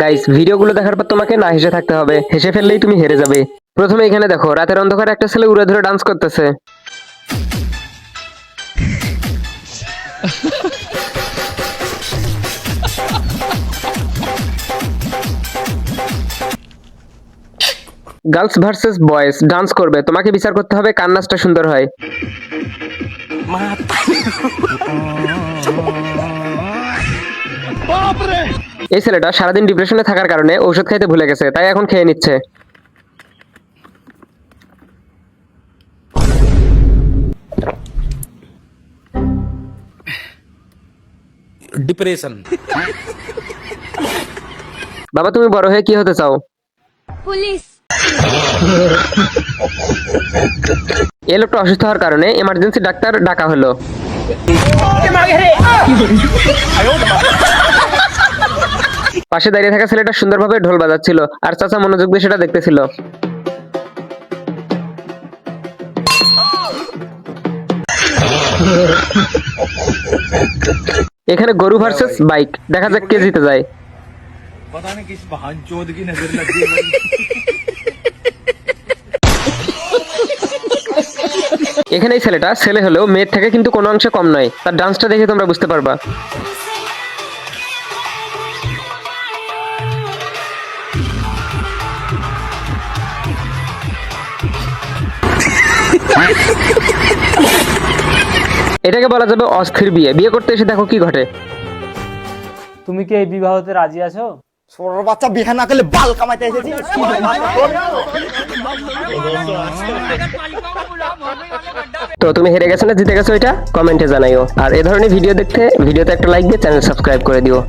Guys, ভিডিওগুলো দেখার পর তোমাকে না হেসে থাকতে হবে, হেসে ফেললেই তুমি হেরে যাবে। প্রথমে এখানে দেখো, রাতের অন্ধকারে একটা ছেলে উড়ে ধরে ডান্স করতেছে। গার্লস ভার্সেস বয়েজ ডান্স করবে, তোমাকে বিচার করতে হবে কার নাচটা সুন্দর হয়। এই ছেলেটা সারাদিন ডিপ্রেশনে থাকার কারণে ঔষধ খাইতে ভুলে গেছে, তাই এখন খেয়ে নিচ্ছে। डिप्रेशन। বাবা, তুমি বড় হয়ে কি হতে চাও? পুলিশ। এই লোকটা অসুস্থ হওয়ার কারণে এমার্জেন্সি ডাক্তার ডাকা হলো। পাশে দাঁড়িয়ে থাকা ছেলেটা সুন্দরভাবে ঢোল বাজাচ্ছিল, আর চাচা মনোযোগ দিয়ে সেটা দেখতেছিল। এখানে গরু ভার্সেস বাইক, দেখা যাক কে জিতে যায়। पता नहीं किस बहानचोद की नजर लगी है भाई। এখানে এই ছেলেটা ছেলে হলেও মেয়ের থেকে কিন্তু কোনো অংশে কম নয়, তার ডান্সটা দেখে তোমরা বুঝতে পারবা। এটাকে বলা যাবে অস্থির বিয়ে। বিয়ে করতে এসে দেখো কি ঘটে। তুমি কি এই বিবাহতে রাজি আছো? ছোট বাচ্চা বিয়ে না করলে বাল কামাইতে এসেছি। তো তুমি হেরে গেছো না জিতে গেছো, এটা কমেন্টে জানাইও। আর এই ধরনের ভিডিও দেখতে ভিডিওতে একটা লাইক দিয়ে চ্যানেল সাবস্ক্রাইব করে দিও।